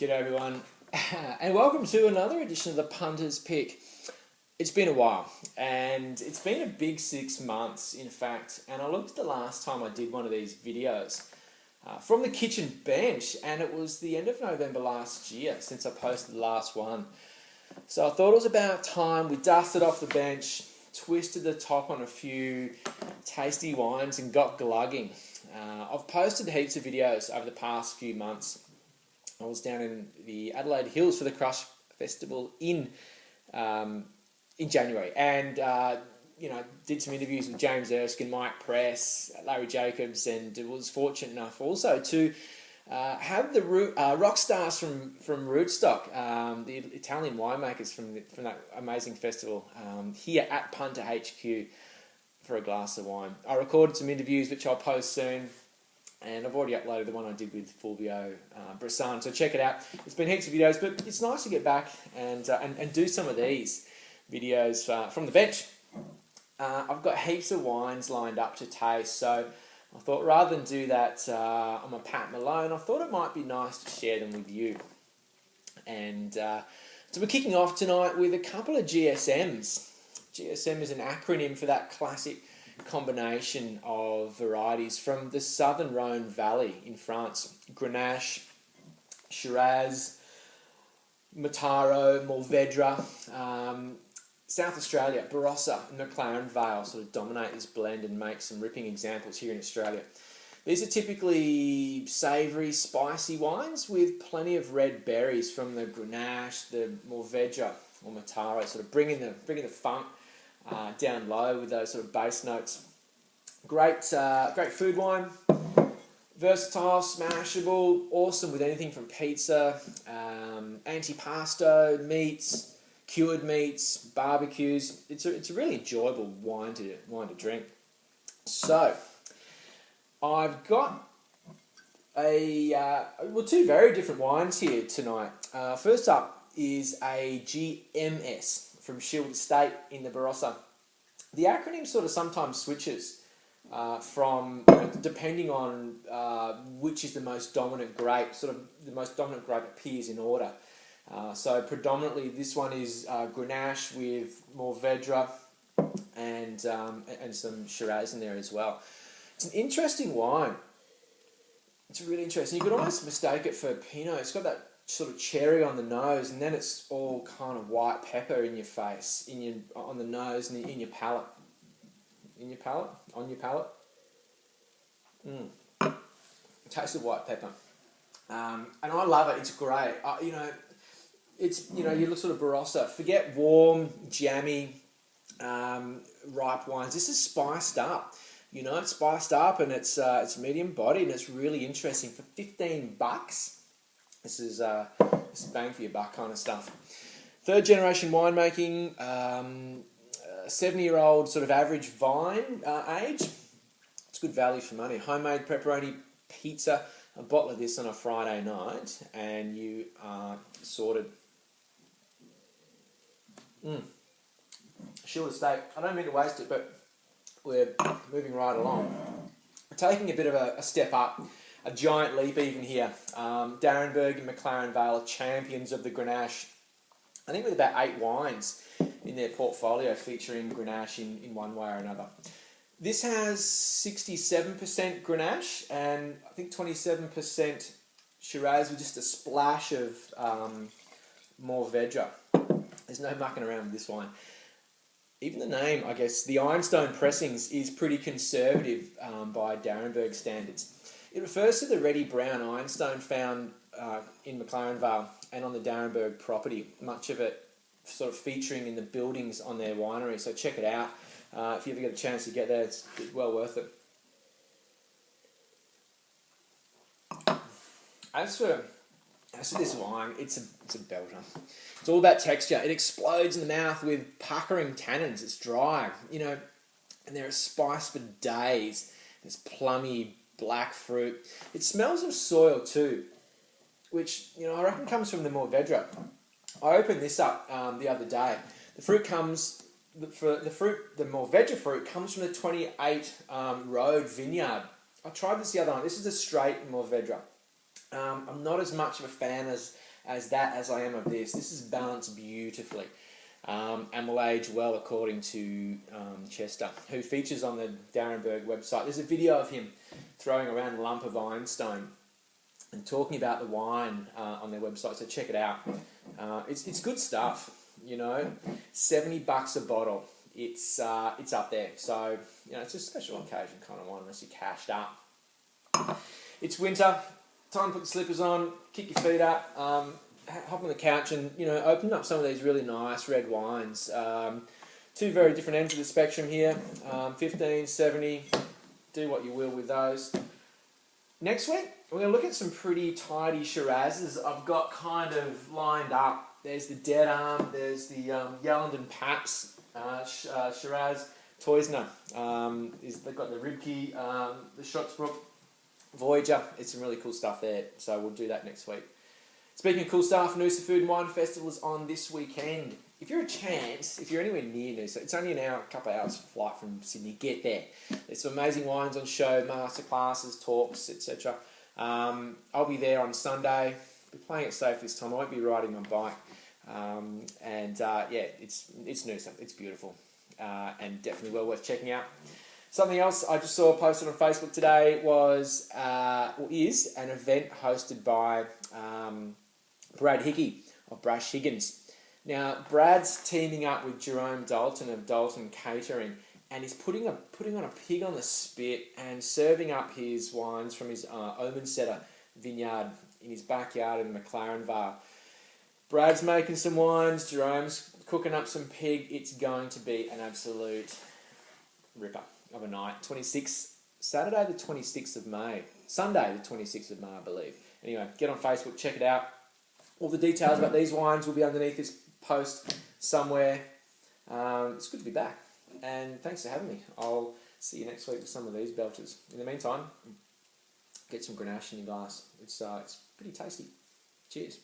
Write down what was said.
G'day everyone, and welcome to another edition of the Punter's Pick. It's been a while, and it's been a big 6 months, in fact, and I looked at the last time I did one of these videos from the kitchen bench, and it was the end of November last year since I posted the last one. So I thought it was about time we dusted off the bench, twisted the top on a few tasty wines, and got glugging. I've posted heaps of videos over the past few months. I was down in the Adelaide Hills for the Crush Festival in January, and did some interviews with James Erskine, Mike Press, Larry Jacobs, and was fortunate enough also to have the rock stars from Rootstock, the Italian winemakers from that amazing festival here at Punter HQ for a glass of wine. I recorded some interviews which I'll post soon. And I've already uploaded the one I did with Fulvio Brisson, so check it out. It's been heaps of videos, but it's nice to get back and do some of these videos from the bench. I've got heaps of wines lined up to taste, so I thought rather than do that on a Pat Malone, I thought it might be nice to share them with you. And so we're kicking off tonight with a couple of GSMs. GSM is an acronym for that classic combination of varieties from the southern Rhone Valley in France: Grenache, Shiraz, Mataro, Mourvedre. South Australia, Barossa and McLaren Vale sort of dominate this blend and make some ripping examples here in Australia. These are typically savoury, spicy wines with plenty of red berries from the Grenache, the Mourvedre or Mataro, sort of bringing the funk down low with those sort of base notes. Great food wine, versatile, smashable, awesome with anything from pizza, antipasto, meats, cured meats, barbecues. It's a really enjoyable wine to drink. So I've got two very different wines here tonight. First up is a GMS from Schild Estate in the Barossa. The acronym sort of sometimes switches from, depending on which is the most dominant grape, sort of the most dominant grape appears in order. So predominantly this one is Grenache with Mourvedre and some Shiraz in there as well. It's an interesting wine. It's really interesting. You could almost mistake it for Pinot. It's got that sort of cherry on the nose, and then it's all kind of white pepper in your face, on the nose and in your palate. On your palate. Taste of white pepper. And I love it. It's great. You look sort of Barossa. Forget warm, jammy, ripe wines. This is spiced up. It's spiced up, and it's medium bodied, and it's really interesting. For $15, this is bang for your buck kind of stuff. Third generation winemaking, 70-year-old sort of average vine age. It's good value for money. Homemade pepperoni pizza, a bottle of this on a Friday night, and you are sorted. Schild Estate. I don't mean to waste it, but we're moving right along. We're taking a bit of a step up. A giant leap even here. D'Arenberg and McLaren Vale are champions of the Grenache. I think with about 8 wines in their portfolio featuring Grenache in one way or another. This has 67% Grenache and I think 27% Shiraz with just a splash of Mourvedre. There's no mucking around with this wine. Even the name, I guess, the Ironstone pressings is pretty conservative by D'Arenberg standards. It refers to the reddy brown ironstone found in McLaren Vale and on the D'Arenberg property, much of it sort of featuring in the buildings on their winery. So check it out. If you ever get a chance to get there, it's well worth it. As for this wine, it's a belter. It's all about texture. It explodes in the mouth with puckering tannins. It's dry, and there is spice for days. There's plummy black fruit. It smells of soil too, which I reckon comes from the Mourvedre. I opened this up the other day. The Mourvedre fruit comes from the 28 Road Vineyard. I tried this the other night. This is a straight Mourvedre. I'm not as much of a fan as as I am of this. This is balanced beautifully. And will age well according to Chester, who features on the Darrenberg website. There's a video of him throwing around a lump of Ironstone and talking about the wine on their website, so check it out. It's good stuff, you know. $70 a bottle. It's up there, so you know it's a special occasion kind of wine unless you're cashed up. It's winter, time to put the slippers on, kick your feet up. Hop on the couch and, you know, open up some of these really nice red wines. Two very different ends of the spectrum here, 15, 70, do what you will with those. Next week, we're going to look at some pretty tidy Shirazes I've got kind of lined up. There's the Dead Arm, there's the Yelland and Paps Shiraz Teusner. They've got the Ribke, the Shotsbrook Voyager. It's some really cool stuff there, so we'll do that next week. Speaking of cool stuff, Noosa Food and Wine Festival is on this weekend. If you're anywhere near Noosa, it's only an hour, a couple of hours flight from Sydney, get there. There's some amazing wines on show, masterclasses, talks, etc. I'll be there on Sunday. I'll be playing it safe this time. I won't be riding my bike. Yeah, it's Noosa. It's beautiful and definitely well worth checking out. Something else I just saw posted on Facebook today is an event hosted by Brad Hickey of Brash Higgins. Now, Brad's teaming up with Jerome Dalton of Dalton Catering, and he's putting on a pig on the spit and serving up his wines from his Omensetter vineyard in his backyard in McLaren Vale. Brad's making some wines, Jerome's cooking up some pig. It's going to be an absolute ripper of a night. Saturday the 26th of May. Sunday the 26th of May, I believe. Anyway, get on Facebook, check it out. All the details about these wines will be underneath this post somewhere. It's good to be back. And thanks for having me. I'll see you next week with some of these belters. In the meantime, get some Grenache in your glass. It's pretty tasty. Cheers.